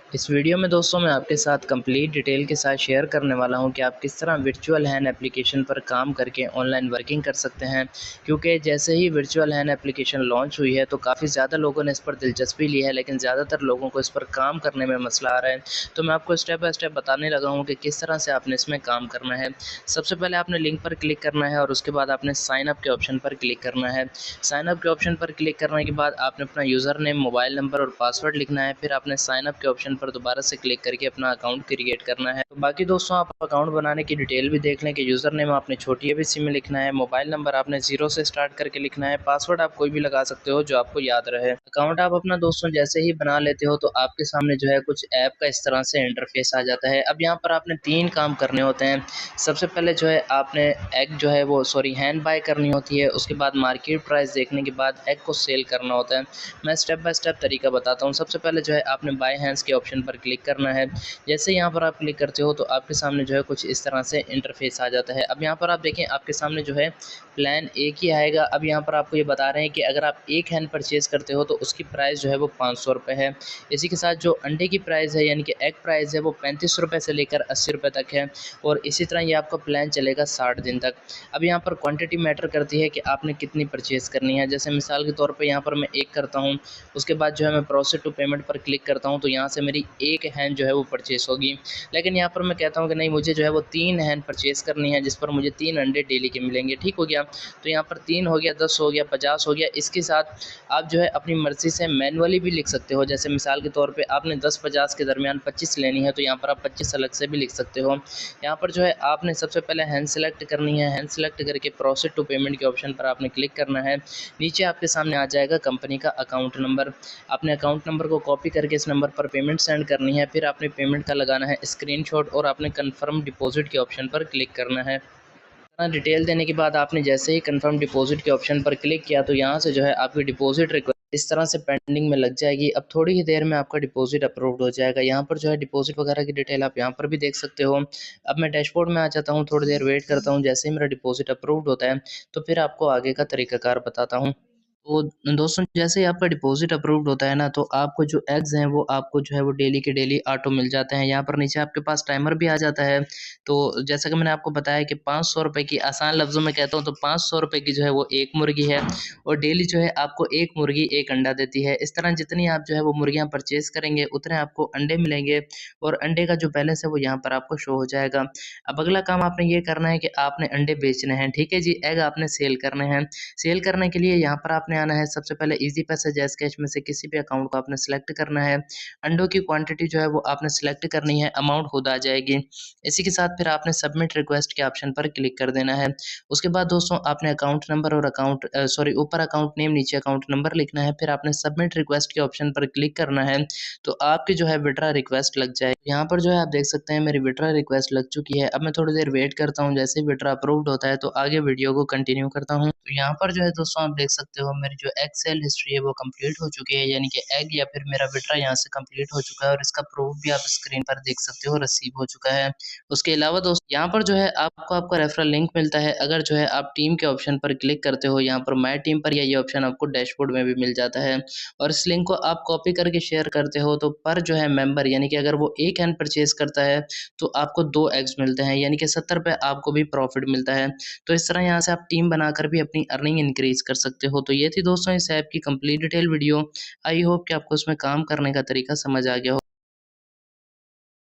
इस वीडियो में दोस्तों मैं आपके साथ कंप्लीट डिटेल के साथ शेयर करने वाला हूं कि आप किस तरह वर्चुअल हैन एप्लीकेशन पर काम करके ऑनलाइन वर्किंग कर सकते हैं। क्योंकि जैसे ही वर्चुअल हैन एप्लीकेशन लॉन्च हुई है तो काफ़ी ज़्यादा लोगों ने इस पर दिलचस्पी ली है, लेकिन ज़्यादातर लोगों को इस पर काम करने में मसला आ रहा है। तो मैं आपको स्टेप बाय स्टेप बताने लगा हूँ कि किस तरह से आपने इसमें काम करना है। सबसे पहले आपने लिंक पर क्लिक करना है और उसके बाद आपने साइन अप के ऑप्शन पर क्लिक करना है। साइन अप के ऑप्शन पर क्लिक करने के बाद आपने अपना यूज़र नेम, मोबाइल नंबर और पासवर्ड लिखना है। फिर आपने साइन अप के ऑप्शन पर दोबारा से क्लिक करके अपना अकाउंट क्रिएट करना है। तो बाकी दोस्तों आप अकाउंट बनाने की डिटेल भी देख लें कि यूज़र नेम आपने छोटी एबीसी में लिखना है, मोबाइल नंबर आपने 0 से स्टार्ट करके लिखना है, पासवर्ड आप कोई भी लगा सकते हो जो आपको याद रहे। अकाउंट आप अपना दोस्तों जैसे ही बना लेते हो तो आपके सामने जो है कुछ ऐप का इस तरह से इंटरफेस आ जाता है। अब यहाँ पर आपने 3 काम करने होते हैं। सबसे पहले जो है आपने एग जो है वो हैंड बाय करनी होती है। उसके बाद मार्केट प्राइस देखने के बाद एग को सेल करना होता है। मैं स्टेप बाय स्टेप तरीका बताता हूँ। सबसे पहले जो है आपने बाय हैंड्स के ऑप्शन पर क्लिक करना है। जैसे यहाँ पर आप क्लिक करते हो तो आपके सामने जो है कुछ इस तरह से इंटरफेस आ जाता है। अब यहाँ पर आप देखें आपके सामने जो है प्लान एक ही आएगा। अब यहाँ पर आपको ये बता रहे हैं कि अगर आप एक हैंड परचेज़ करते हो तो उसकी प्राइस जो है वो 500 रुपये है। इसी के साथ जो अंडे की प्राइस है यानी कि एग प्राइस है वो 35 रुपये से लेकर 80 रुपये तक है। और इसी तरह ये आपका प्लान चलेगा 60 दिन तक। अब यहाँ पर क्वांटिटी मैटर करती है कि आपने कितनी परचेज़ करनी है। जैसे मिसाल के तौर पे यहाँ पर मैं एक करता हूँ, उसके बाद जो है मैं प्रोसीड टू पेमेंट पर क्लिक करता हूँ तो यहाँ से मेरी एक हैंड जो है वो परचेज़ होगी। लेकिन यहाँ पर मैं कहता हूँ कि नहीं, मुझे जो है वो 3 हैंड परचेज़ करनी है जिस पर मुझे 3 अंडे डेली के मिलेंगे। ठीक हो गया? तो यहाँ पर 3 हो गया, 10 हो गया, 50 हो गया। इसके साथ आप जो है अपनी मर्ज़ी से मैनुअली भी लिख सकते हो। जैसे मिसाल के तौर पे आपने 10-50 के दरमियान 25 लेनी है तो यहाँ पर आप 25 अलग से भी लिख सकते हो। यहाँ पर जो है आपने सबसे पहले हैंड सेलेक्ट करनी है। हैंड सेलेक्ट करके प्रोसीड टू पेमेंट के ऑप्शन पर आपने क्लिक करना है। नीचे आपके सामने आ जाएगा कंपनी का अकाउंट नंबर। आपने अकाउंट नंबर को कॉपी करके इस नंबर पर पेमेंट सेंड करनी है। फिर आपने पेमेंट का लगाना है स्क्रीनशॉट और आपने कन्फर्म डिपॉजिट के ऑप्शन पर क्लिक करना है। डिटेल देने के बाद आपने जैसे ही कंफर्म डिपॉजिट के ऑप्शन पर क्लिक किया तो यहाँ से जो है आपकी डिपॉजिट रिक्वेस्ट इस तरह से पेंडिंग में लग जाएगी। अब थोड़ी ही देर में आपका डिपॉजिट अप्रूव्ड हो जाएगा। यहाँ पर जो है डिपॉजिट वगैरह की डिटेल आप यहाँ पर भी देख सकते हो। अब मैं डैशबोर्ड में आ जाता हूँ, थोड़ी देर वेट करता हूँ। जैसे ही मेरा डिपॉजिट अप्रूव्ड होता है तो फिर आपको आगे का तरीकाकार बताता हूँ। तो दोस्तों जैसे ही आपका डिपॉजिट अप्रूव्ड होता है ना तो आपको जो एग्स हैं वो आपको जो है वो डेली के डेली ऑटो मिल जाते हैं। यहाँ पर नीचे आपके पास टाइमर भी आ जाता है। तो जैसा कि मैंने आपको बताया कि 500 रुपये की, आसान लफ्ज़ों में कहता हूँ तो 500 रुपये की जो है वो एक मुर्गी है और डेली जो है आपको एक मुर्गी एक अंडा देती है। इस तरह जितनी आप जो है वो मुर्गियाँ परचेज़ करेंगे उतने आपको अंडे मिलेंगे और अंडे का जो बैलेंस है वो यहाँ पर आपको शो हो जाएगा। अब अगला काम आपने ये करना है कि आपने अंडे बेचने हैं, ठीक है जी? एग आपने सेल करने हैं। सेल करने के लिए यहाँ पर आपने आना है। सबसे पहले ईज़ी पैसा, जैज़ कैश में से किसी भी अकाउंट को आपने सेलेक्ट करना है। अंडों की क्वांटिटी जो है वो आपने सेलेक्ट करनी है, अमाउंट खुद आ जाएगी। इसी के साथ फिर आपने सबमिट रिक्वेस्ट के ऑप्शन पर क्लिक कर देना है। उसके बाद दोस्तों आपने अकाउंट नंबर और ऊपर अकाउंट नेम नीचे अकाउंट नंबर लिखना है। फिर आपने सबमिट रिक्वेस्ट के ऑप्शन पर क्लिक करना है तो आपकी जो है विड्रॉ रिक्वेस्ट लग जाएगी। यहाँ पर जो है आप देख सकते हैं मेरी विड्रॉ रिक्वेस्ट लग चुकी है। अब मैं थोड़ी देर वेट करता हूँ। जैसे ही विड्रॉ अप्रूव्ड होता है तो आगे वीडियो को कंटिन्यू करता हूँ। तो यहाँ पर जो है दोस्तों आप देख सकते हो मेरी जो एग सेल हिस्ट्री है वो कंप्लीट हो चुकी है, यानी कि एग या फिर मेरा विड्रॉ यहाँ से कंप्लीट हो चुका है और इसका प्रूफ भी आप स्क्रीन पर देख सकते हो, रिसीव हो चुका है। उसके अलावा दोस्त यहाँ पर जो है आपको आपका रेफरल लिंक मिलता है। अगर जो है आप टीम के ऑप्शन पर क्लिक करते हो यहाँ पर माय टीम पर, या ये ऑप्शन आपको डैशबोर्ड में भी मिल जाता है और इस लिंक को आप कॉपी करके शेयर करते हो तो पर जो है मेंबर, यानी कि अगर वो एक हैंड परचेज करता है तो आपको 2 एग्स मिलते हैं, यानी कि 70 रुपये आपको भी प्रॉफिट मिलता है। तो इस तरह यहाँ से आप टीम बनाकर भी अपनी अर्निंग इंक्रीज़ कर सकते हो। तो ये थी दोस्तों इस ऐप की complete detail video. I hope कि आपको इसमें काम करने का तरीका समझ आ गया हो।